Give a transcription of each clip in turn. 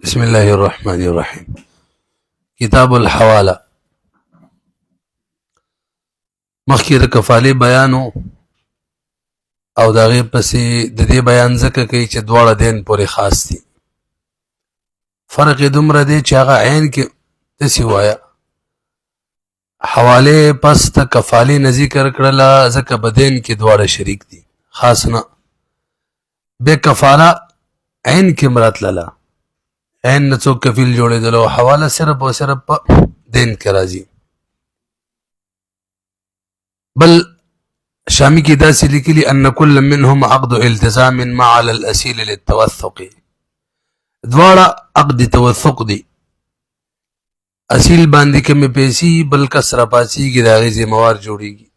بسم الله الرحمن الرحیم. کتاب الحواله. مخکې د کفالې بیانو او د هغې پسې د دې بیان ځکه کوي چې دواړه دین پورې خاص دي. فرق یې دومره دی چې هغه عین کې داسې وایه حوالې پس د کفالې نه ذکر کړله ځکه په دین کې دواړه شریک دي، خاص نه. بیا کفاله عین کې هم راتلله، عین نه څوک کفیل جوړېدلو، حواله صرف او صرف په دین کې راځي. بل شامی کې داسې لیکلي ان کل منهم عقد التزام مع على الاصيل للتوثق. دواړه عقد توثق دي، اصیل باندې کومې پیسې بل کس راپاڅېږي د هغې ذمهوار جوړېږي.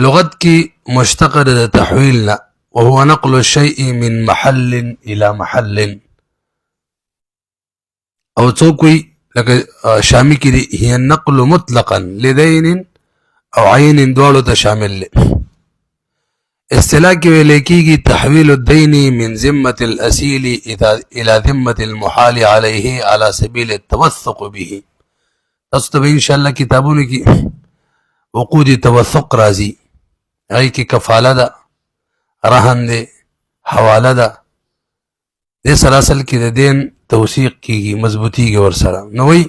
لغت کې مشتق د تحویل نه، وهو نقل الشيء من محل الى محل. او څوک وي لکه شامی کې دی هي نقل مطلقا لدین او عین دواړو ته شامل دی. اصطلاح کې ویل کېږي تحویل الدین من ذمة الاصیل الى ذمة المحال علیه على سبیل التوثق به. تاسو ته به انشاءالله کتابونو کې عقود توثق راځي، هغې کې کفاله ده، رهن دی، حواله ده. دې سره اصل کې د دین توثیق کېږي، مضبوطېږي ورسره. نو وایي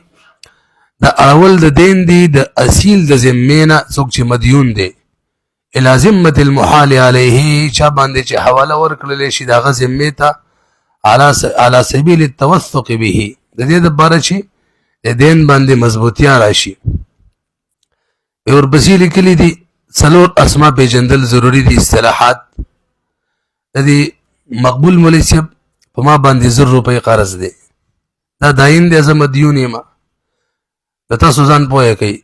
دا اول د دین دی د اصیل د ذمې نه څوک چې مدیون دی الى ذمة المحال علیه، چا باندې چې حواله ورکړلی شي د هغه ذمې ته على سبیل التوثق به، د دې دپاره چې د دین باندې مضبوطیا راشي. ورپسې لیکلي دي څلور اسما پیژندل ضروري دي. اصطلاحات د دې مقبول مولوي صاحب په ما باندې 1000 روپۍ قرض دی، دا داین دی، زه مدیون یم. د تاسو ځان پوهه کوي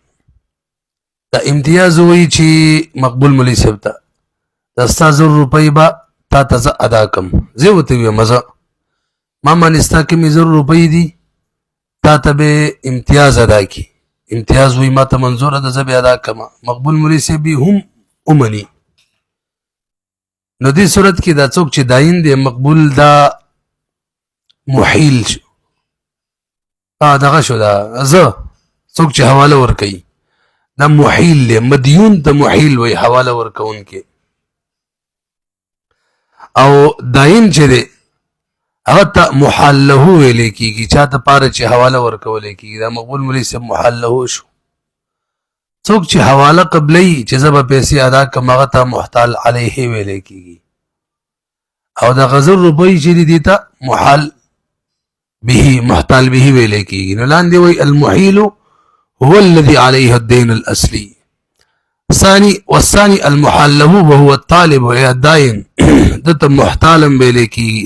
دا امتیاز وایي چې مقبول مولوي صاحب ته دا ستا 1000 روپۍ به تا ته زه ادا کړم. زه ورته ویم زه ما باندې ستا کومې 1000 روپۍ دي تا ته به امتیاز ادا کړي. امتیاز وایي ما ته منظوره ده، زه به ادا کړم. مقبول مولوي صاحب هم ومني. نو دې صورت کې دا څوک چې داین دی مقبول دا محیل شو، دغه شو، دا زه څوک چې حواله ورکوي دا محیل دی، مدیون ته محیل وایي حواله ورکوونکی. او داین چې دی هغه ته محال له ویلی کېږي، چا ته پاره چې حواله ورکولی کېږي. دا مقبول مولوي صاحب محال له شو. څوک چې حواله قبلوي چې زه به پیسې ادا کړم هغه ته محتال علیه ویلی کېږي. او د 1000 روپۍ چې دي دې ته محال به، محتال به ویلی کېږي. نو لاندې وایي المحیل هو الذي عليه الدين الأصلي. والثاني المحال له وهو الطالب وهي الدائن. دته محتالم ویلی کېږي،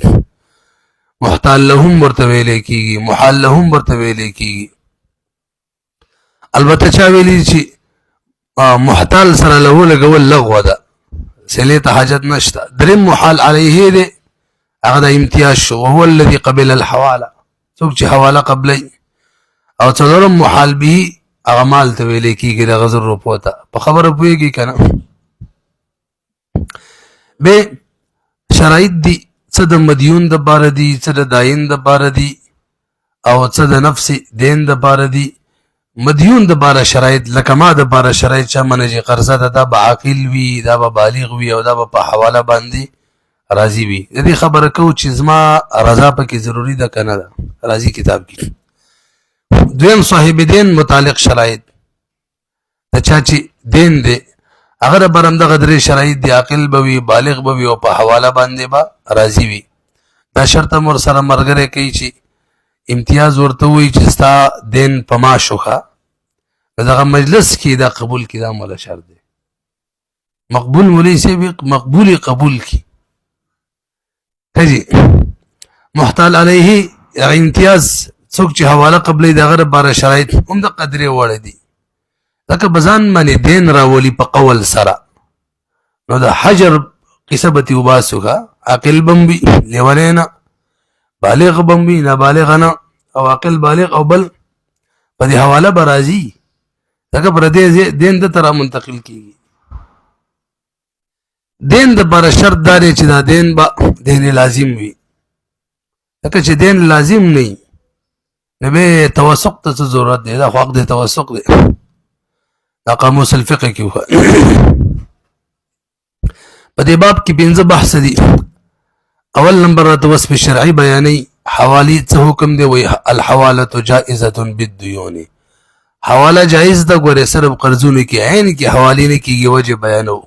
محتال لهم ورته ویلی کېږي، محال لهم ورته ویلی کېږي. البته چا ویلي چې محتال سره له لګول لغوه ده، سلې ته حاجت نشته. دریم محال علیه دی، هغه د امتیاز شو، وهو الذي قبل الحواله، څوک چې حواله قبلوي. او څلورم محال به، هغه مال ته ویلی کېږي د 1000 روپو ته. په خبره پوهېږي که نه؟ بیا شرایط دي، څه د مدیون دپاره دي، څه د داین دپاره دي، او څه د نفس دین دپاره دي. مدیون دپاره شرایط لکه ما دپاره شرایط چا منه چې قرضه ده دا به عاقل وي، دا به بالغ وي، او دا به په حواله باندې راضي وي. د دې خبره کوو چې زما رضا پکې ضروري ده که نه ده، راځي کتاب کې. دویم صاحب دین متعلق شرایط، د چا چې دین دی هغه دپاره همدغه 3 شرایط دي، عاقل به وي، بالغ به وي، او په حواله باندې به راضي وي. دا شرط هم ورسره ملګری کوي چې امتیاز ورته وایي چې ستا دین په ما شوخه، دغه مجلس کې دا قبول کړي. دا مولا شرط دی. مقبول مولوي صاحب مقبول قبول کړي. ښه محتال علیه امتیاز څوک چې حواله قبلوي د هغه دپاره شرایط هم د قدرې وړ دي. لکه په ځان باندې دین راولي په قول سره، نو د حجر قصه به ترې وباسو ښه. عاقل به هم وي، لیونی نه، بالغ به هم وي، نابالغه نه، او عاقل بالغ، او بل په دې حواله به راځي ځکه پردې دین ده ته را منتقل کېږي. دین دپاره شرط دا دی چې دا دین به دین لازم وي. لکه چې دین لازم نه نبی توسق ته ضرورت دی دا خو حق دی توسق دی دا قاموس الفقه کې په دې باب کې 15 بحث دي اول نمبر راته وصف شرعي بیانې حوالی څه حکم دی وی الحواله جائزه بالديون حواله جائز ده ګوره صرف قرضونه کې عین کې حوالی نه کیږي وجه بیانو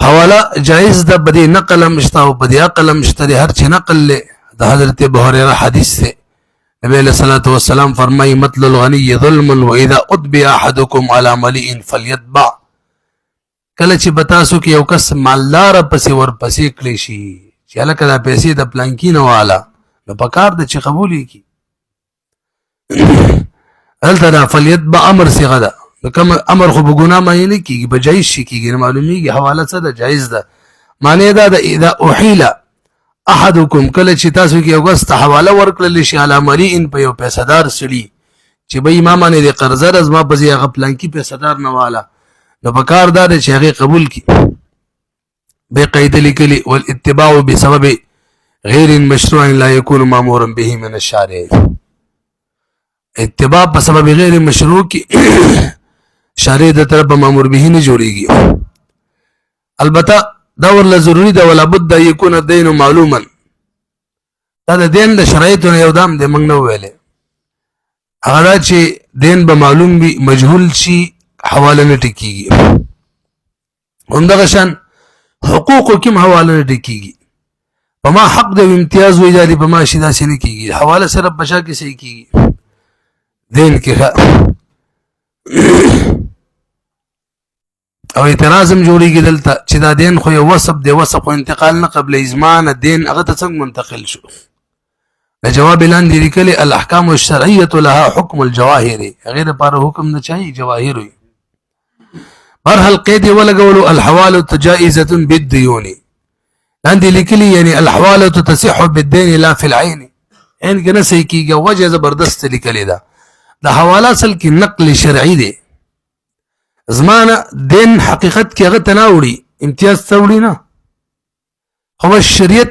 حواله جائز ده بدی نقل مشتا او بدی عقل مشتا هر چې نقل له د حضرت ابو هريره حدیث سے نبی علیہ الصلوۃ والسلام فرمایي مثل الغنی ظلم واذا اتبع احدكم على ملئ فليتبع کله چې بتاسو کې یو کس مالدار پسې ور پسې کړی شي چې الکه دا پیسې د پلانکینو والا نو پکار د چې قبول کی هلته دا فليتبع امر صيغه ده کوم امر خو بګونا معنی نه کیږي بجایز شي کیږي معلومیږي حواله څه ده جایز ده معنی دا ده اذا احيل احدكم کله چې تاسو کې یو کس ته حواله ورکړل شي علی مریئن په یو پیسدار سړي چې به امام نه د قرض راز ما په هغه پلانکی پیسدار نه والا نو پکار دا چې هغه قبول کی به قید لیکلی والاتباع بسبب غیر مشروع لا يكون مامورا به من الشارع اتباع په سبب غیر مشروع کی شارع د طرف مامور به نه جوړیږي البته دا ورله ضروری ده ولا بد يكون الدين معلوما دا د دین د شرایطو یو دام د موږ نو ویلې هغه چې دین به معلوم وي مجهول شي حواله نه ټکیږي همدغه شان حقوق کوم حواله نه ټکیږي په ما حق د امتیاز وې داري په ما شیدا سینې کیږي حواله صرف بشا کې صحیح کیږي دین کې او اعتراضم جوړیږي دلته چې دا دین خو یو وسب دی وسب خو انتقال نه قبل ازمان دین هغه ته څنګه منتقل شو د جواب اعلان دی لیکلي الاحکام الشرعيه لها حكم الجواهر غیر پر حکم نه چي جواهر وي برحل قید ولګولو الحواله جائزه بالديون عندي لیکلي یعنی الحواله تصح بالدين لا في العين ان کنه صحیح کیږي وجه زبردست لیکلي دا د حواله اصل کې نقل شرعي دی زمانه دین حقیقت کې هغه تناوړي امتیاز څوړي نه خو شریعت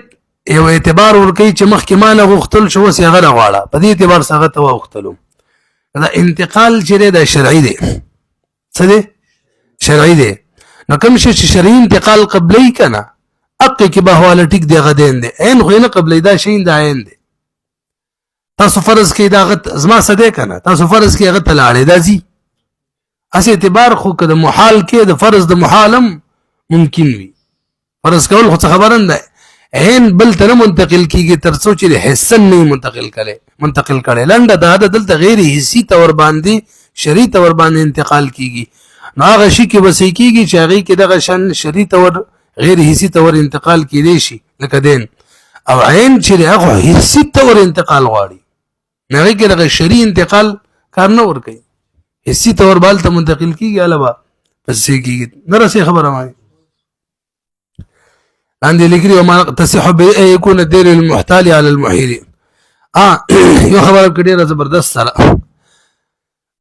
یو اعتبار ورکوي چې مخکې ما نه غوښتل شو اوس یې هغه غواړه په دې اعتبار څنګه ته وغوښتلو دا انتقال چې دی شرعي دی څه دی شرعي دی نو کوم شي چې شرعي انتقال قبلي کنه حق کې به حواله ټیک دی غدین دی عین خو نه قبلي دا شي دا عین دی تاسو فرض کې دا غت زما صدې کنه تاسو فرض کې هغه تلاړې دا زی اس اعتبار خو کده محال کې د فرض د محالم ممکن وي فرض کول خو خبره نه عین بل ته منتقل کیږي تر څو چې حسن نه منتقل کړي لنډه دا دلته غیر حسي تور باندې شرعي تور باندې انتقال کیږي نو هغه شي کې وسې کیږي چې هغه کې دغه شان شرعي تور غیر حسي تور انتقال کیدي شي لکه دین او عین چې هغه حسي تور انتقال غواړي نه کې دغه شرعي انتقال کار نه ور کوي حسي تور بال ته منتقل کیږي علاوه پس کیږي نرسه خبره مای عندي لیکلي وما تصح به يكون الدين المحتال على المحيل یو خبره کړي زبردست سره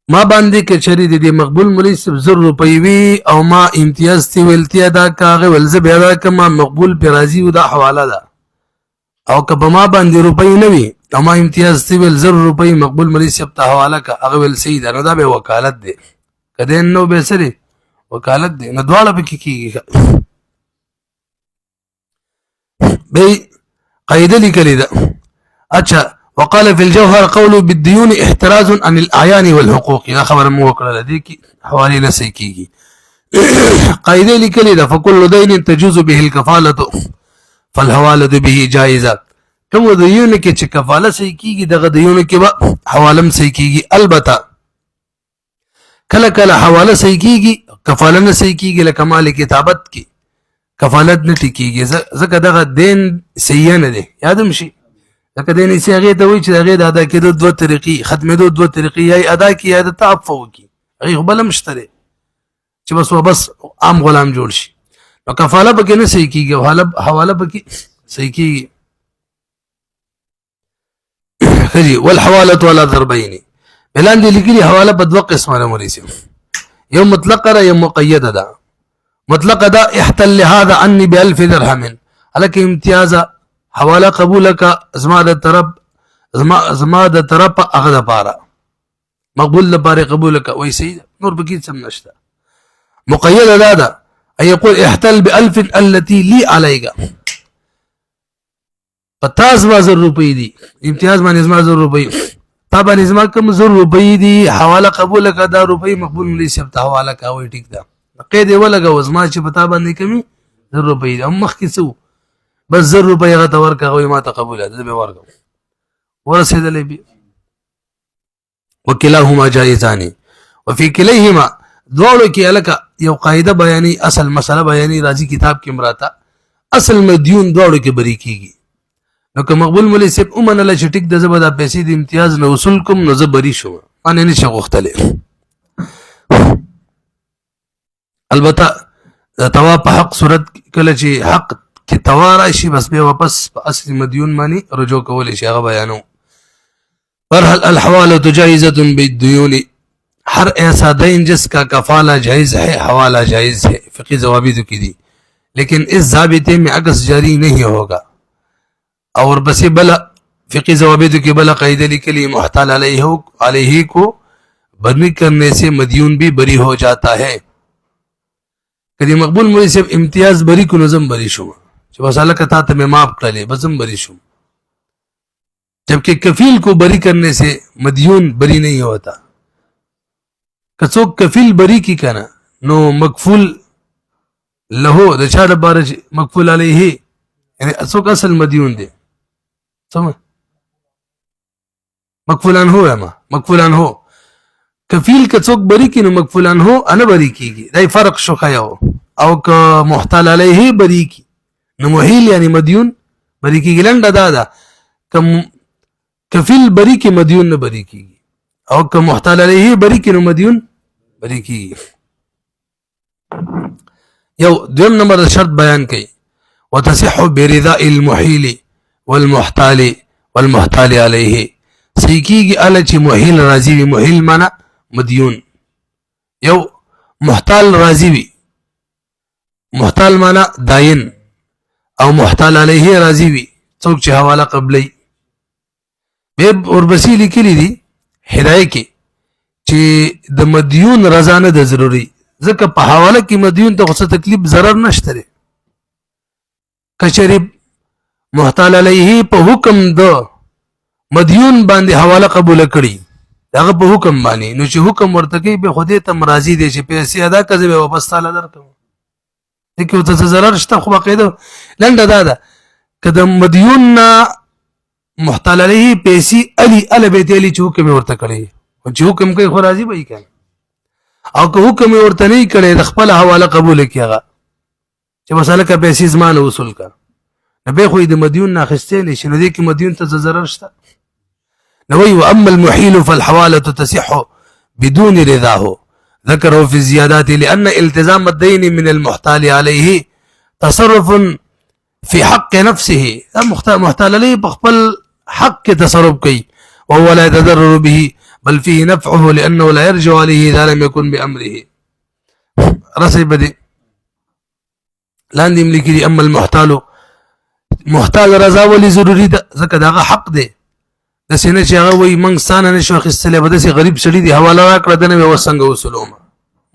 ما باندې کې چری دي مقبول ملي 0 روپۍ وی او ما امتیاز تی ولتیا دا کاغه ولزه بیا کما مقبول پر راضي او دا حواله ده او کبه ما باندې روپۍ نه وی او ما امتیاز تی ول 0 روپۍ مقبول ملي سب ته حواله کا هغه ول سید نه دا به وکالت ده کده نو به سره وکالت ده نه دواړه به کیږي بي قيد لي كليدا اچھا وقال في الجوهر قول بالديون احتراز عن الاعيان والحقوق يا خبر مو وکړه لديكي حوالي نسي کیږي قيد لي كليدا فكل دين تجوز به الكفاله فالحواله به جائزه کوم ديون کې چې کفاله سي کیږي دغه ديون کې به حوالم سي کیږي البته کله کله حواله سي کیږي کفاله نه سي کیږي لکه مال کتابت کې کفالت نه ټکیږي ځکه دغه دین صحیح نه دی یادم شي ځکه دین یې هغه ته وایي چې هغه د ادا کېدو دوه طریقې ختمېدو دوه طریقې یا ادا کی یا د تعفو کی هغه بل مشتري چې بس عام غلام جوړ شي نو کفاله به نه صحیح کیږي حواله به صحیح کیږي خجي والحواله ولا ضربين بلان دي لیکلي حواله په دوه قسمه مريسي یو مطلقه را یو مقیده ده مطلق دا احتل هذا عني ب1000 درهم لك امتياز حواله قبول کا زما د طرف هغه د پاره مقبول لپاره قبول کا وای سید نور بکی سم نشته مقید ادا اي يقول احتل ب1000 التي لي عليك پتاس ما 1000 روپۍ دي امتیاز باندې زما 1000 روپۍ طبعا زما کوم 1000 روپۍ دي حواله قبول کا دا روپۍ مقبول ملي سب ته حواله کا وای ټیک ده قید ولګو زما چې پتا باندې کمی 1000 روپۍ هم مخ کې سو بس 1000 روپۍ هغه تور کا وای ما ته قبول ده به ورکو ورسېدلې بي وكلاهما جائزان وفي كليهما دوړو کې الکه یو قاعده بیانې اصل مسله بیانې راځي کتاب کې مراته اصل مديون دوړو کې بری کیږي نو که مقبول مولوی صاحب اومنله چې ټیک د زبر د پیسې د امتیاز نه وصول کوم نو زه بری شوم معنی نشه غوښتلې البته د توا په حق صورت کله چې حق کې توا راشي بس به واپس په اصل مديون باندې رجوع کول شي هغه بیانو برحال الحوالة جائزة بالديون ہر ایسا دین جس کا کفالہ جائز ہے حوالہ جائز ہے فقی ضوابط کی دی لیکن اس ضابطے میں عکس جاری نہیں ہوگا اور بس بلا فقی ضوابط کی بلا قاعدہ لکلی محتال علیہ کو بری کرنے سے مدیون بھی بری ہو جاتا ہے کدی مقبول مولوی صاحب امتیاز بری کو نظم بری شو چې وساله کتا ته میں معاف کړلې بزم بری شو جبکہ کفیل کو بری کرنے سے مدیون بری نہیں ہوتا کڅوک کفیل بری کی کنا نو مکفول له د چا د بار مکفول علیه یعنی څوک اصل مدیون دی سم مکفولان هو ما مکفولان هو کفیل کڅوک بری کی نو مکفولان هو انا بری کیږي دای فرق شو خیاو او که محتال علیه بری کی نو محیل یعنی مدیون بری کیږي لنډه دا کم کفیل بری کی مدیون نه بری کیږي او که محتال علیه بری کی نو مدیون بری کیږي یو دویم نمبر شرط بیان کړي وتصح برضاء المحيل والمحتال عليه صحیح کیږي ال چې محیل راضی وي محیل معنا مدیون یو محتال راضی وي محتال معنا داین او محتال علیه راضی وي څوک چې حواله قبلی به وربسی لیکلی دي هدايه کې چې د مدیون رضا نه د ضروري ځکه په حواله کې مدیون ته څه تکلیف ضرر نشته کچری محتال علیه په حکم د مدیون باندې حواله قبول کړي هغه په حکم باندې نو چې حکم ورته کوي به خوده ته مرضی دي چې پیسې ادا کړي به واپس تعالی درکو دغه ته ضرر شته خو باقاعده لنډه ده کله مدیون محتال علیه پیسې علی بیت علی چې حکم ورته کړي او چې حکم کوي خو راضي وي کنه او که حکم ورته نه کړي د خپل حواله قبول کیږي چې مساله کا پیسې زمانه وصول کړه نبي خو د مديون ناخسته نشي نو دي کې مديون ته ضرر شته نو وي واما المحيل فالحواله تصح بدون رضاه ذكره في الزيادات لان التزام الدين من المحتال عليه تصرف في حق نفسه محتال عليه بخپل حق تصرف کوي وهو لا يتضرر به بل فيه نفعه لانه لا يرجع عليه اذا لم يكن بامره رسي بدي لاندې ملي اما محتال رضا ولی ضروری ده ځکه داغه حق دی د سینې چې هغه وای منګ ستانه نشو خستلې بده سي غریب سړي دی حواله راکړه دنه وسنګ وصولوم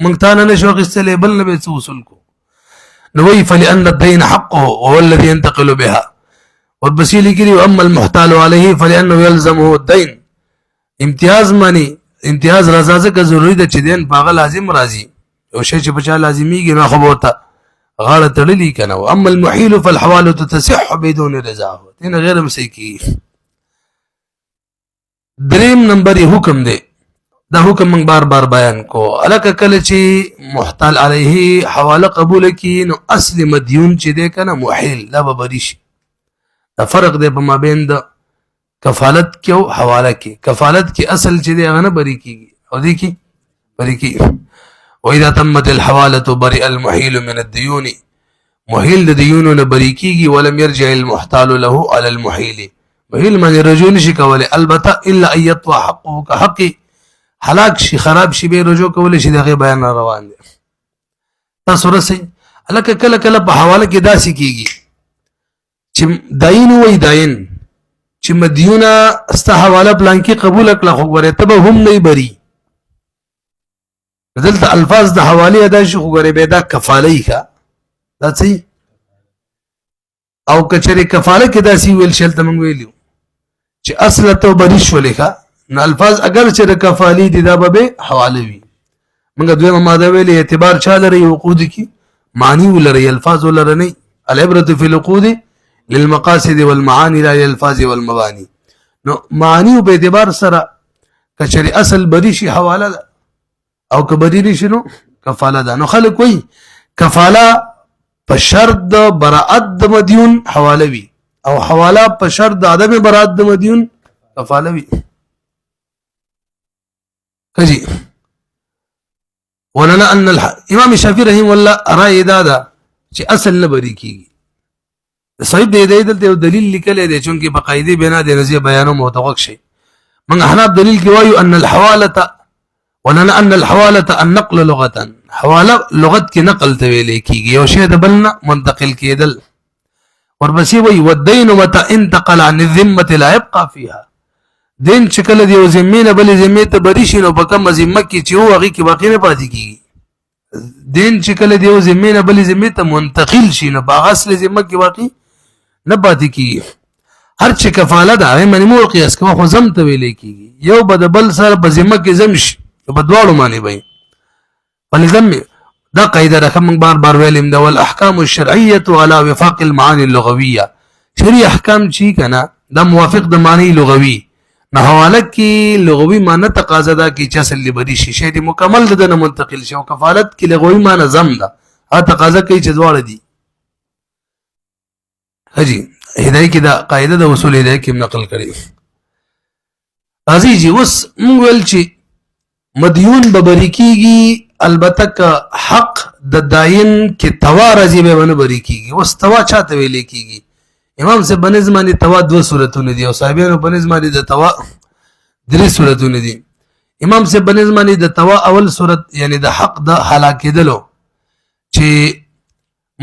منګ تانه نشو خستلې بل نه به وصول کو نو وی فلان الدين حقه وهو الذي ينتقل بها والبسيلي كري واما المحتال عليه فلانه يلزمه الدين امتیاز معنی امتیاز رضا ځکه ضروری ده چې دین باغ لازم راځي او شی چې بچا لازميږي نه خبرته غاړه تړلې کنه او اما المحيل فالحواله تصح بدون رضا دین غیر مسیکی دریم نمبر حکم دی دا حکم من بار بار بیان کو الکه کله چې محتال علیه حواله قبول کی نو اصل مدیون چې دی کنه محیل دا به بری شي دا فرق دی په مابین د کفالت کې او حواله کې کفالت کې اصل چې دی هغه نه بری کیږي او دی کی بری کیږي واذا تمت الحواله برئ المحيل من الديون محيل الديون بريكيږي ولم يرجع المحتال له على المحيل محيل من رجوع نشي کوله البته الا ان يطوى حقه كحق هلاك شي خراب شي به رجوع کوله شي دغه بیان روان دي تاسو رسي الکه کله کله په حواله کې داسي کیږي چې داین وای داین چې مدیونه استه حواله پلان کې قبول کړه خو غره ته هم نه بری دلته الفاظ د حواله ادا شي خو غره به دا کفاله ښه دا صحیح او کچره کفاله کې دا سی ویل شل تم ویلو چې اصل ته بری شو لیکه نو الفاظ اگر چې د کفالی دي دا به حواله وي موږ دویمه ماده ویلې اعتبار چا لري عقود کی معنی ولري الفاظ ولري نه العبره في العقود للمقاصد والمعاني لا للالفاظ والمباني نو معنی په اعتبار سره کچري اصل بری شي حواله ده او کبری نشي نو کفاله ده نو خلک وای کفاله په شرط د براءت د مديون حواله وي او حواله په شرط د عدم براءت د مديون کفاله وي کجی ولنا ان امام شافعي رحمه الله راي دادا چې اصل نه بری کیږي صحیح دی دلته دلیل لیکل دی چې په قاعده بنا د نظریه بیانو متوقع شي من احناف دلیل کې وایو ان الحواله ولنا ان الحواله النقل لغه حواله لغت کې نقل ته ویل کیږي او شی د بلنا منتقل کېدل ورپسې وایي والدين متى انتقل عن الذمه لا يبقى فيها دین چې کله دی زمینه بل زمینه ته بری شي نو په کوم ذمه کې چې هو هغه کې باقی نه پاتې کیږي دین چې کله دی زمینه بل زمینه ته منتقل شي نو په اصل ذمه کې باقی نه پاتې کیږي هر چې کفاله ده هغه منی مور قیاس کوم خو زم ته ویل کیږي یو بد بل سره په ذمه کې زم شي په دواړو معنی وي ولذم دا قاعده رقم بار ویلم دا والاحکام الشرعيه على وفاق المعاني اللغويه شرعي احکام چی کنا دا موافق د معنی لغوي نه حواله کې لغوي معنی تقاضا ده کې چې اصل بری شي شی دی مکمل ده نه منتقل شي او کفالت کې لغوي معنی زم ده ا تقاضا کوي چې دواړه دي حجی هدايه کې دا قاعده د اصول هدايه کې نقل کړي عزیزي اوس موږ ول چې مديون ببری کیږي البته که حق د داین کې توارزي به ونه بری کیږي اوس توا چاته ویل کیږي امام سے بنظمانی توا دو صورتونه دي او صاحبانو بنظمانی د توا درې صورتونه دي امام سے بنظمانی د توا اول صورت یعنی د حق د هلاکیدلو چې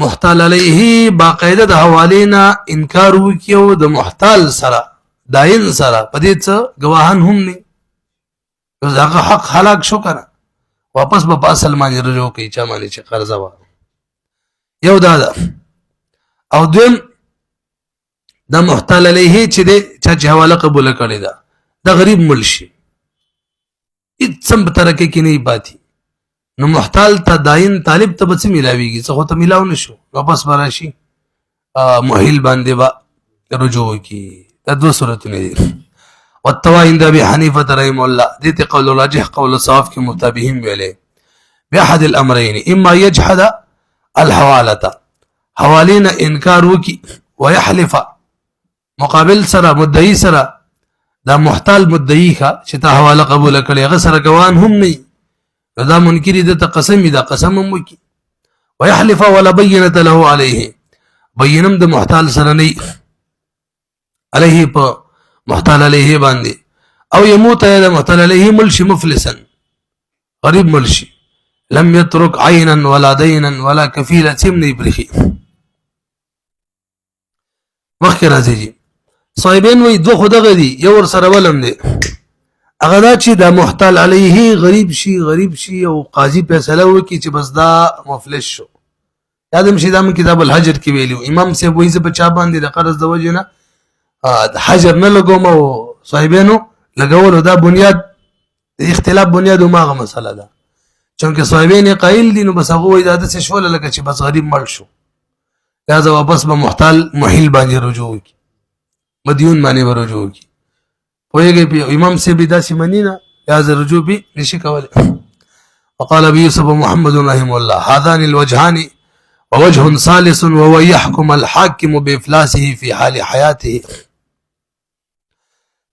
محتال علیه باقاعده د حوالینا انکار وکيو د محتال سره داین سره پدې څه گواهان هم نه ځکه حق هلاک شو کنه واپس به اصل باندې رجوع کوي چا باندې چې قرضه و یو دا او دویم دا محتال علیه چې د چا حواله قبول کړي دا د غریب ملشي اڅم ترکه کې نه پاتې نو محتال ته داین طالب ته بس ملاويږي څه خو ته ملاو نشو واپس براشي مهیل باندې با رجوع کی دا دو صورتونه دي والتوا عند ابي حنيفه رحمه الله دې قول راجح قول صاف کې متابعين ویلې باحد الامرين اما يجحد الحواله حوالينا انکار وکي ويحلف مقابل سره مدعي سره دا محتال مدعي ښه چې ته حواله قبول کړي هغه سره ګوان هم نه دا منکری د قسم دا قسم وکي ويحلف ولا بينت له عليه بينم د محتال سره نه عليه په محتال عليه باندې او يموت الى محتال عليه ملشي مفلسا غريب ملشي لم يترك عينا ولا دينا ولا كفيلا سمني برخي مخکې راځي صاحبین وي دوه خدغه دي یو ور سره ولم دي هغه دا چې دا محتال علیه غریب شي او قاضي فیصله وکړي چې بس دا مفلس شو یادم شي دا من کتاب الحجر کې ویلو امام صاحب وایي چې په چا باندې د قرض د وجه نه حجر نه لګوم او صاحبینو لګول دا بنیاد اختلاف بنیاد ماغه مسله ده چونکه صاحبین قائل دي نو بس هغه وایي دا د څه شول لکه چې بس غریب مړ شو لہذا واپس به محتال محیل باندې رجوع وکړي مدیون باندې رجوع وکړي پوهیږي امام سے بدا سیمنینا لہذا رجوع بھی نشي کوله وقال ابي يوسف محمد رحمه الله هذان الوجهان ووجه ثالث وهو يحكم الحاكم بافلاسه في حال حياته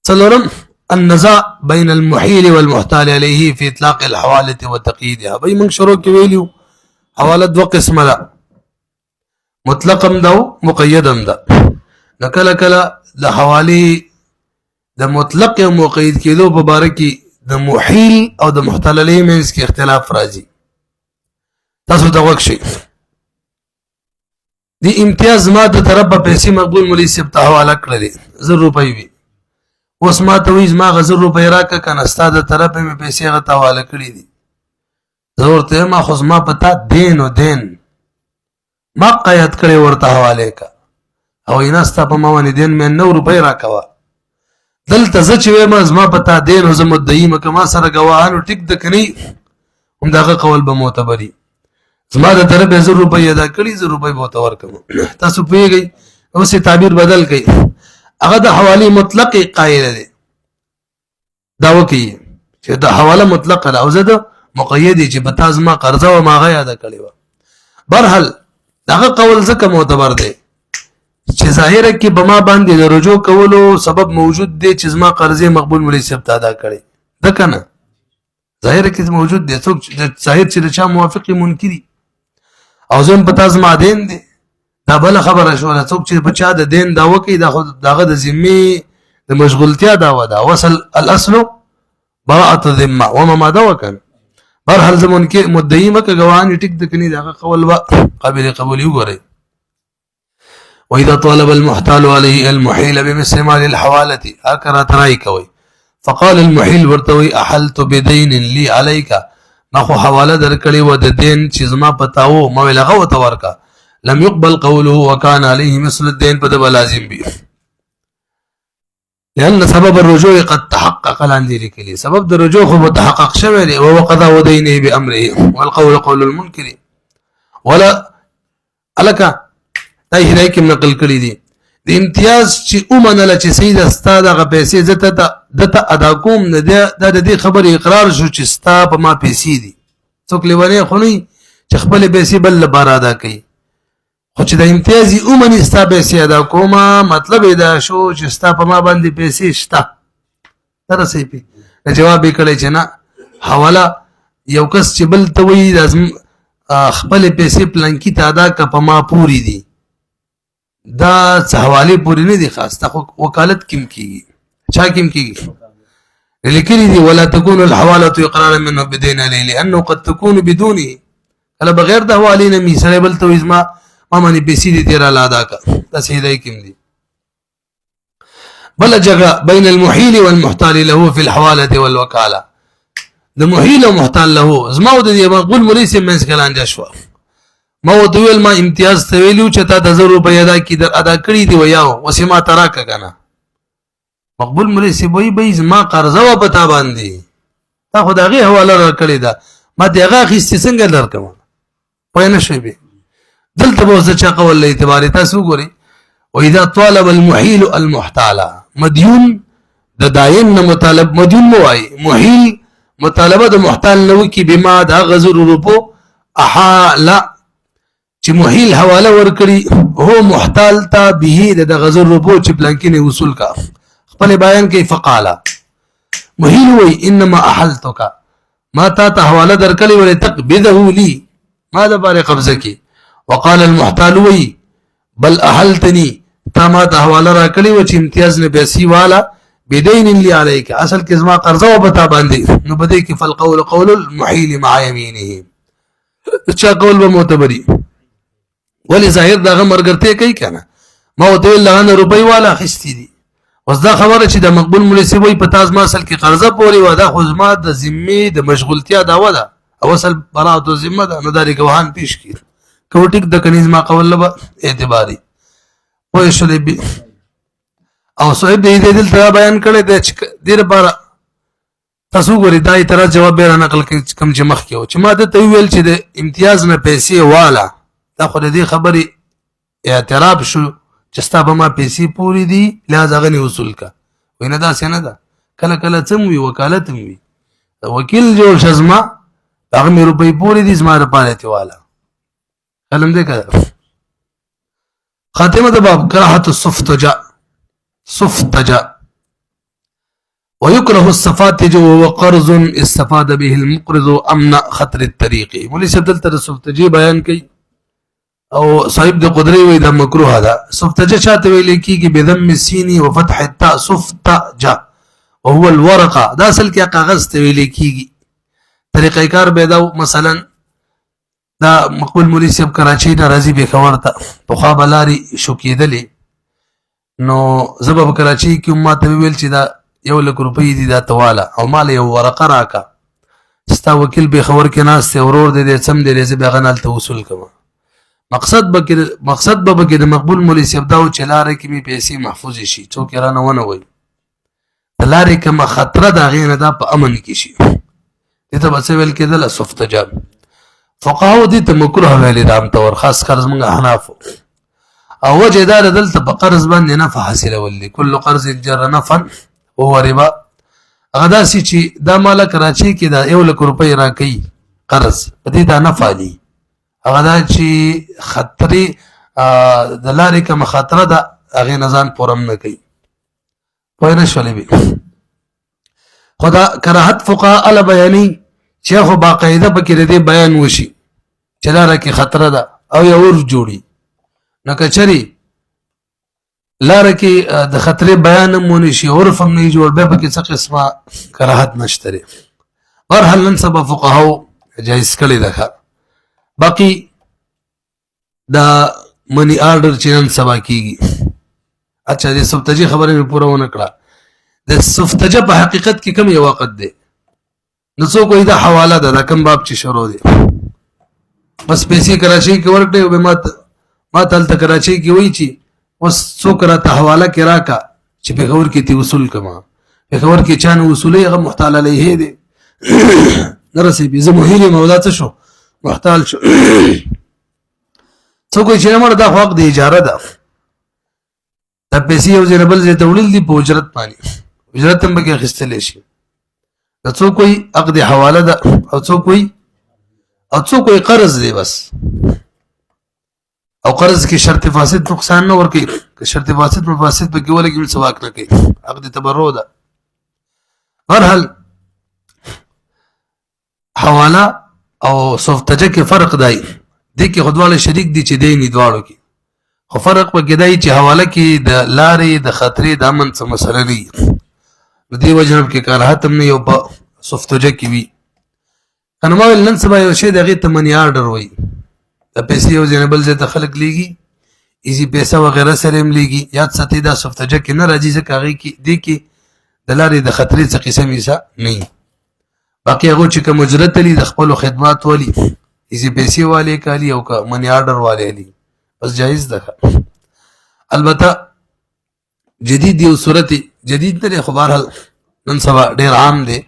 څلورم النزاع بين المحيل والمحتال عليه في اطلاق الحواله وتقييدها بي من شروع کې ویلو حواله دو قسمه ده مطلقم ده مقیدم ده نکله کله د حواله د مطلق او مقید کېدو په باره کې د محیل او د محتال علیه منځ کې اختلاف راځي تاسو دا وښی دی امتیاز ما د طرف په پیسې مقبول مولوي صاحب ته حواله کړلې 1000 روپۍ وي اوس ما ته وایي زما 1000 روپۍ راکړه کنه ستا د طرفه مې پیسې هغه ته حواله کړې دي زه ورته ما خو زما په تا دین او دین ما قید کړی ورته حواله کا او یې نه ستا په ما باندې دین مې 9 روپۍ راکوه دلته زه چې وایم زما په تا دین او زه مدعي م که ما سره ګواهانو ټیک د کني همدغه قول به معتبري زما د طرفه 1000 روپۍ ادا کړي 1000 روپۍ به ورته ورکوم تاسو پوهېږئ اوس یې تعبیر بدل کړئ هغه د حوالې مطلق قایل دی دا وکړي چې د حواله مطلقه ده او زه د مقیدې چې په تا زما قرضه وه ما هغه یاده کړې وه برحال دغه قول ځکه معتبر دی چې ظاهره کې به ما باندې د رجوع کولو سبب موجود دی چې زما قرضې مقبول مولوي صاحب ته ادا کړې ده که نه ظاهره کې موجود دی څوک ظاهر چې د چا موافقې منکري او زه هم په تا زما دین دی دا بله خبره شوله څوک چې په چا د دین دا وکړي دا خو د هغه د ذمې د مشغولتیا دعوه ده وصل الاصل براءة الذمه وما ما ده وکړ برحال زه مدعي مکه ګواهان ټیک د کني دغه قول به قابل قبول وګورئ واذا طالب المحتال عليه المحيل بمثل مال الحواله هكذا تراي کوي فقال المحيل ورتوي احلت بدين لي عليك نخو حواله درکړي و د دین چې زما پتاو ما ویلغه وته ورکا لم يقبل قوله وكان عليه مثل الدين فده لازم به لأن سبب الرجوع قد تحقق لاندې لیکلي سبب د رجوع خو متحقق شوی دی او قضا ودينه بأمره والقول قول المنكر ولا الکا دای هدايه کې نقل کړی دي د امتیاز چې اومنل چې سید استاد هغه پیسې زته دته ادا کوم نه د دې خبر اقرار شو چې ستا په ما پیسې دي څوک لیونه خو نه چې خپل پیسې بل لپاره ادا کوي خو چې د امتیازي اومني ستا پیسې ادا کومه مطلب دا شو چې ستا په ما باندې پیسې شته درسې پی جواب یې کړی چې نه حواله یو کس چې بل ته وایي خپل پیسې پلانکی ته ادا که په ما پوری دي دا څه حواله پوری نه دي خاص ته وکالت کیم کیږي چا کیم کیږي لیکلي دي ولا تكون الحواله اقرارا منه بدين عليه لانه قد تكون بدونه کله بغیر د حواله نه می سره بل ته وزما ما باندې پیسې دي تیرا لادا کا تاسې دای کیم دي بل جگہ بين المحيل والمحتال له في الحواله والوكاله د محيل او محتال له زما د مقبول مولوي سي منس کلان جشوا ما ودویل ما امتیاز ته ویلو چې تا د 1000 روپۍ ادا کړی دی ویاو وسما تراکه کنه مقبول مولوي سي وای زما قرضه و پتا باندې تا خدای حواله را کړی دا ما دغه خسته څنګه درکم پوه نه شوی دلته به څه چا قول له اعتبار تاسو ګوري واذا طالب المحيل المحتال مديون د داين نه مطالب مديون موای محيل مطالبه د محتال نو کی بما د غزر روپو احال چې محيل حواله ورکړي هو محتال تا به د غزر روپو چې بلانکینه وصول کا خپل بیان کې فقاله محيل وای انما احلتک ما تا حواله درکړي ولې تقبضه لي ما د بار قبضه کی وقال المحتال وي بل احلتني تا ما ته حواله را کړی و چې امتیاز نه پیسې والا بدين لي عليك اصل کې زما قرضه و بتا باندې نو بده کې فالقول قول المحيل مع يمينه چا قول به معتبري ولی ظاهر دغه مرګرته کوي کنه ما وته لغانه روپۍ والا خستی دي وس دا خبره چې د مقبول مولوي سی وای په تاز ما اصل کې قرضه پوري و دا خو زما د ذمه د مشغولتیا داوه ده او اصل براءت الذمه ده نو داري ګواهان پیش کړي کوټیک د کنيز ما قول له اعتباري وای شلې بي او صاحب دې دل ته بیان کړي د دې لپاره تاسو ګورئ دا اعتراض جواب به نقل کم چې مخ کې و چې ما د تویل چې د امتیاز نه پیسې والا دا خو دې خبري اعتراف شو چې ستا به ما پیسې پوری دي لہذا غني وصول کا وینه دا څنګه ده کله کله څم وی وکالت وی وکیل جوړ شزما هغه مې روپۍ پوری دي زما لپاره ته والا علم دې کړه خاتمه د باب کراهت الصفتجا ويكره الصفاتج وقرض استفاد به المقرض امن خطر الطريق مولي شدل تر صفتجي بیان کوي او صاحب د قدري وي د مکروه ده صفتجا چاته ویل کیږي بضم السين وفتح التاء صفتجا وهو الورقه دا اصل کې کاغذ ته ویل کیږي طریقې کار به دا مثلا دا مقبول مولوي صاحب کراچۍ نه راځي پېښور ته پخوا به لارې شو کېدلې نو زه به په کراچۍ کې ما ته وویل چې دا 1,00,000 روپۍ دي دا ته واله او ما له یو ورقه راکړه ستا وکیل پېښور کې ناست دی ورور دی دی څم دی دی زه به هغه نه هلته وصول کوم مقصد به پکې د مقبول مولوي صاحب دا و چې لارې کې مې پیسې محفوظې شي څوک یې رانه ونه وایي د لارې کومه خطره د هغې نه دا په امن کې شي دې ته به څه ویل کېدله سفتجاب فقهاو دې ته مکروه ویلې د عام طور خاص قرض موږ احنافو او وجه دا ده دلته په قرض باندې نفع حاصلول دي کل قرض جر نفعا وهو ربا هغه داسې چې دا ماله کراچۍ کې دا 1,00,000 روپۍ راکوي قرض په دې دا نفع دي هغه دا چې خطرې د لارې کومه خطره ده هغې نه ځان پوره هم نه کوي پوه نه شولې بې خو دا کراهت فقها اله بیانوي چې خو باقاعده پکې د دې بیان وشي چې لاره کې خطره ده او یو عرف جوړي نو که چېرې لاره کې د خطرې بیان هم ونه شي عرف هم نه جوړ بیا پکې څه قسمه کراهت نشته دی برحال نن سبا فقهاو جایز کړې ده باقي دا منی آرډر چې نن سبا کېږي اچھا د سفتجې خبره مې پوره ونه کړه د سفتجه په حقیقت کې کوم یو وخت دی نو څوک وایي دا حواله ده دا کوم باب چې شروع دی بس پیسې کراچۍ کې ورکړې او ما ته هلته کراچۍ کې وایي چې اوس څوک راته حواله کې راکړه چې پېښور کې ترې وصول کړم پېښور کې چا نه وصولوي هغه محتال علیه دی نه رسېږي زه محیل یم او دا څه شو محتال شو څوک وایي چې نه مړه دا خو حق د اجاره ده دا پیسې یو ځای نه بل ځای ته وړل دي په اجرت باندې اجرت هم پکې اخیستلی شي دا څوک وایي حق د حواله ده او څوک وایي قرض دی بس او قرض کې شرط فاسد نقصان نه ورکوي که شرط فاسد مفاسد پکې ولګي نو څه واک نه کوي حق د تبرع ده هرحال حواله او سفتجه کې فرق دی دې کې خو دواړه شریک دي چې دی نه دواړو کې خو فرق پکې دی چې حواله کې د لارې د خطرې د امن څه مسله نه وي نو دې وجه نه کې کراهت هم نه یو په سفتجه کې وي که نو ما ویل نن سبا یو شی د هغې ته منی آرډر وایي د پیسې یو ځای نه بل ځای ته خلک لیږي ایزي پیسه وغیره سره هم لیږي یاد ساتئ دا سفتجه کې نه راځي ځکه هغې کې دې کې د لارې د خطرې څه قسم ایسه نه وي باقي هغو چې کوم اجرت لي د خپلو خدمات ولي ایزي پیسې والې کالي او که منی آرډر والې لي بس جایز ده البته جدید یو صورت جدید نه دی خو بهرحال نن سبا ډېر عام دی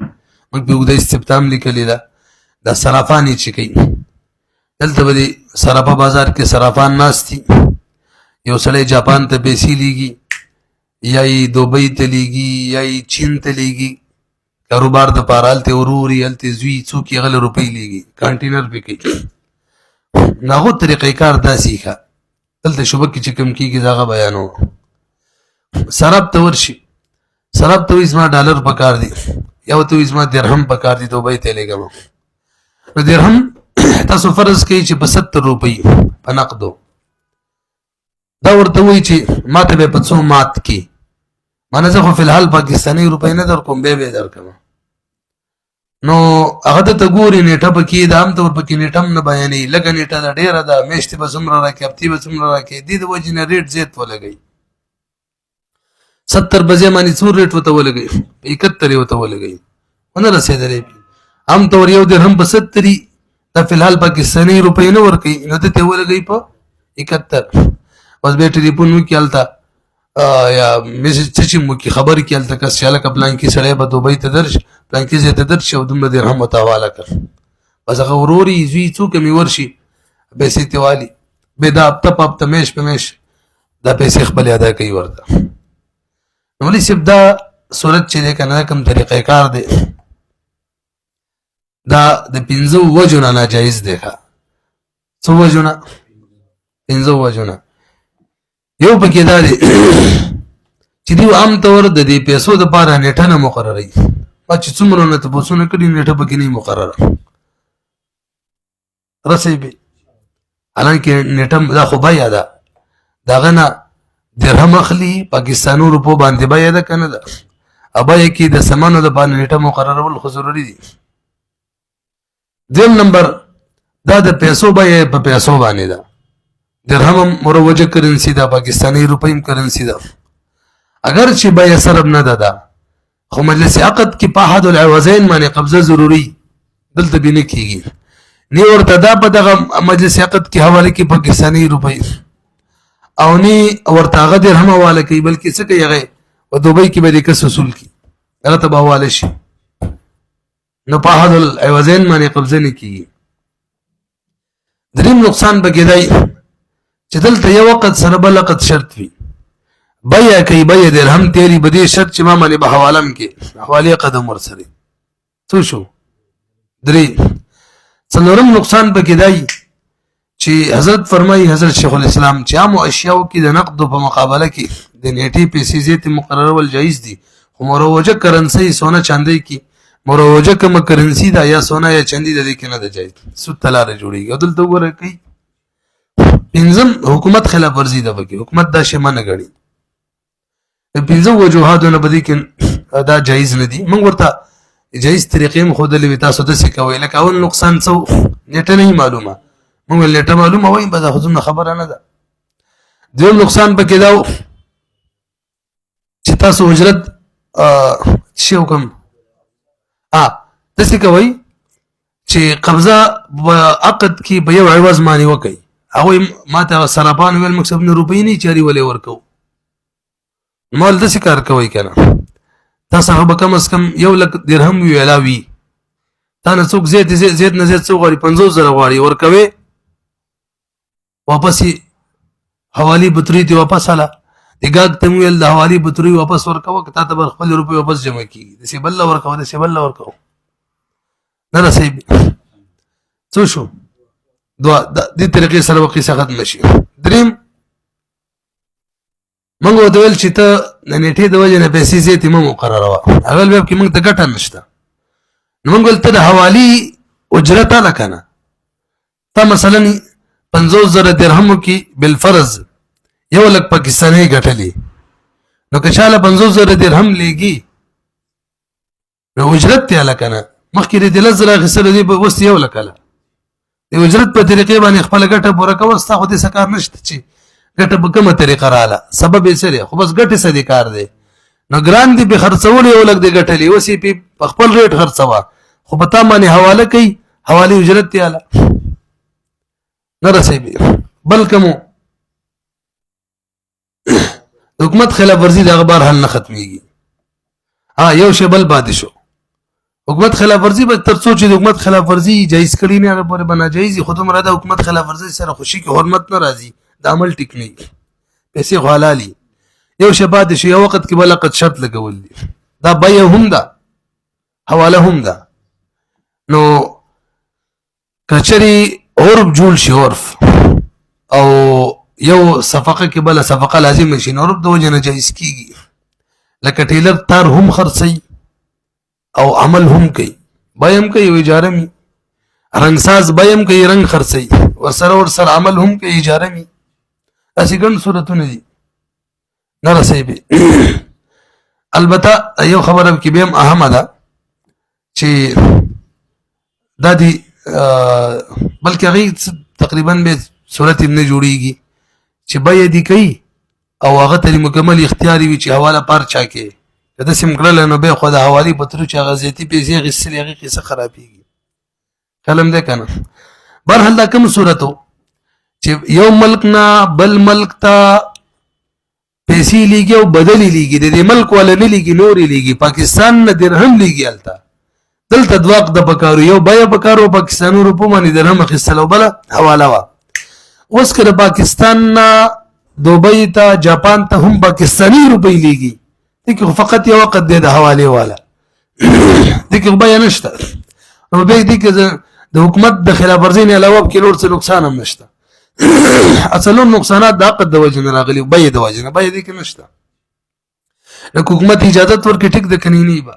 موږ پې اوږده استبدام لیکلې ده دا صرافان یې چې کوي دلته به د صرافه بازار کې صرافان ناست دي یو سړی جاپان ته پیسې لیږي یا یې دوبۍ ته لیږي یا یې چین ته لیږي کاروبار دپاره هلته ورور یې هلته زوی څوک یې هغه له روپۍ لیږي کانټینر پې کوي نو هغو طریقې کار داسې ښه دلته شوبه کې چې کوم کېږي د هغه بیانوم صرف ته ورشي صرف ته وایي زما ډالر پکار دي یا ورته وایي زما درهم پکار دي دوبۍ ته لیږم نو درهم تاسو فرض کوئ چې په 70 روپۍ په نقدو دا ورته وایي چې ما ته به په څو مات کې مانه زه خو فلحال پاکستاني روپۍ نه در کوم بیا درکوم نو هغه ته ګوري نیټه پکې د عام طور پکې نیټه هم نه بیانوي لږه نیټه ده ډېره ده میاشتې به څومره راکړي هفتې به څومره راکړي دې د وجې نه ریټ زیات ولګوي 70 بجې باندې څو ریټ ورته ولګوي 71 یې ورته ولګوي ونه رسېدلی عام طور یو درهم په 70 دا فلحال پاکستاني روپۍ نه ورکوي نو ده ته ولګوي په 71 اوس بیا ټلیفون وکړي هلته یا میسج څه چې مو کې خبرې کړي هلته کس چې هلکه پلانکي سړی به دوبۍ ته درشي پلانکي ځای ته درشي او دومره درهم ورته حواله کړ بس هغه ورور یې زوی څوک هم یې ورشي پیسې ترې والي بیا دا هفته په هفته میاشت په میاشت دا پیسې خپلې ادا کوي ورته نو مولوي صاحب دا صورت چې دی که نه کوم طریقې کار دی دا د 5 وجو نه ناجایز دی ښه څو وجو نه 5 وجو نه یو پکې دا دی چې دوی عام طور د دې پیسو دپاره نیټه نه مقرروي ما چې څومره نه تپوسونه کړي نیټه پکې نه مقرره رسوي به حالانکې نیټه دا خو بیه ده د هغه نه درهم اخلي پاکستانو روپو باندې بیه ده که نه ده او بیه کې د سامانو دپاره نیټه مقررول خو ضروري دي دویم نمبر دا د پیسو به په پیسو باندې ده. درهم مروجه کرنسی ده، پاکستانی روپیم کرنسی ده. اگر چې به سرب نه ده خو مجلس عقد کې په احد العوضین باندې قبضه ضروری دلته بینه کیږي. نی ورته دا په دغه مجلس عقد کې حواله کې پاکستانی روپی او نی ورته هغه درهم حواله کوي، بلکې څه کوي هغه په دوبۍ کې به د کس وصول کی هغه ته به حواله شي، نو په احد العوضین باندې قبضه نه کیږي. دریم نقصان به کېدای چې دلته یو وخت سره بل وخت شرط وي، بیا کوي بیا درهم تیری بدی شرط چې ما باندې به حوالم کې حواله قدم ورسره څه شو. درې څلورم نقصان به کېدای چې حضرت فرمایي حضرت شیخ الاسلام چې عام اشیاء کې د نقد په مقابله کې د نیټي پیسې زیات مقرره ول جایز دي، خو مروجه کرنسی سونا چاندي کې مروجه کوم کرنسی دا یا سونا یا چاندي د دې کې نه ده جایز، سود تلاره جوړیږي. او دلته وګورئ کوي پنځم حکومت خلاف ورزي ده، بګي حکومت دا شی منه غړي. پنځه وجوهاتونه بدی کې دا جایز نه دي. موږ ورته جایز طریقې مخودلې تاسو د څه کوي، لکه اول نقصان څو نیټه نه معلومه، موږ نیټه معلومه وایي به دا خودونه خبره نه ده. دویم نقصان پکې دا چې تاسو اجرت شی وکم د څه کوي چې قبضه عقد کې به یو عوض مانی وکي، هغه ماته سرپان ویل مکسب نه روپۍ نه چاري ولې ورکو، مال د څه کار کوي کنه تاسو به کم از کم 1 لک درهم وی علاوه تا نه څوک زیات نه زیات څو غواړي 50,000 غواړي ورکوي، واپس حوالی بطری ته واپس اله دګاګ ته ویل د حوالی بطری واپس ورکوه، کته ته خپل روپۍ واپس جمع کیږي، د سی بل ورکوه د سی بل ورکوه نه رسېږي څه شو. دوه د طریقې سره وقې ختم شي. دریم موږ ورته ویل چې ته د نیټې د وجې نه پیسې زیاتې مه مقرره وه، اول ویب کې موږ ته ګټه نشته، نو موږ ویل ته د حوالې اجرت اله که نه، تا مثلا 50,000 درهمو کې بالفرض 1 لک پاکستاني ګټلې، نو که چاله 50,000 درهم لیږي نو اجرت ته اله که نه، مخکې د 10,000 اخیستلو دی اوس 1 لک اله، د اجرت په طریقې باندې خپله ګټه پوره کوه، ستا خو دې څه کار نشته چې ګټه په کومه طریقه رااله، سبب یې څه دی، خو بس ګټې څه دی کار دی، نو ګران دی به خرڅول 1 لک دی ګټلې، اوس یې په خپل ریټ خرڅوه، خو په تا باندې حواله کوي، حوالې اجرت یې اله نه رسېږي. بل کومو د حکومت خلاف ورزي د اخبار حل نه ختمېږي. یو شی بل پاتې شو، حکومت خلاف ورزي به تر څو چې د حکومت خلاف ورزي جایز کړي نه هغه پورې به ناجایز خو دومره د حکومت خلاف ورزي سره خوشي کې حرمت نه راځي، د عمل ټیک نه پیسې خو حلالي. یو شی پاتې شو، یو وخت کې بل وخت شرط لګول دي، دا بیه هم ده حواله هم ده، نو کچري عرف جوړ شي عرف او یو صفقه کې بل صفقه لازم شي، نو عرف د وجه نه جایز کیږي، لکه ټیلر تار هم خرڅي او عمل هم کوي، بیم کوي او اجاره می، رنگساز بیم کوي رنگ خرڅي ورسره عمل هم کوي اجاره می، داسې ګڼ صورتونه دي نه رسېږي. البته یو خبره کې بیم اهمه ده چې دا دی بلکې هغه تقریبا به صورت نه جوړیږي چې بیا دی کوي او هغه ته مکمل اختیاري وي چې حواله پار چا کې کله سم کړل نو به خو د حوالی پترو چې هغه زیاتی پیسې غسل هغه قصه خرابېږي کلم ده کنه. برحال دا کوم صورتو چې یو ملک نه بل ملک ته پیسې لیږي او بدلی لیږي، د دې ملک ولا نه لیږي نورې لیږي، پاکستان نه درهم لیږي، الته دلته دواق د پکارو یو بیا پکارو پاکستانو روپو باندې درهم اخیستل او بل حواله وا. اوس کله پاکستان نه دوبۍ ته جاپان ته هم پاکستاني روپۍ لیږي، دغه فقط یو وخت د حواله والا دغه بیا نشته، نو به دغه د حکومت د خلاف ورزي نه علاوه کې نور څه نقصان هم نشته. اصلون نقصانات د عقد د وجه نه راغلي، بیا د وجه نه بیا دې کې نشته، نو حکومت اجازه ورکړي ټیک د کنيني با.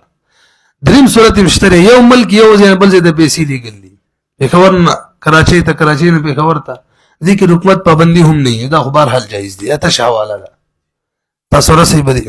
دریم صورت مشتري یو ملک یو ځای بل ځای د پیسې لیږلي، پېښور نه کراچۍ ته، کراچۍ نه پېښور ته، دې کې حکومت پابندي هم نه، دا خو بهر حال جایز دي، اته حواله ده تاسو رسې بدی.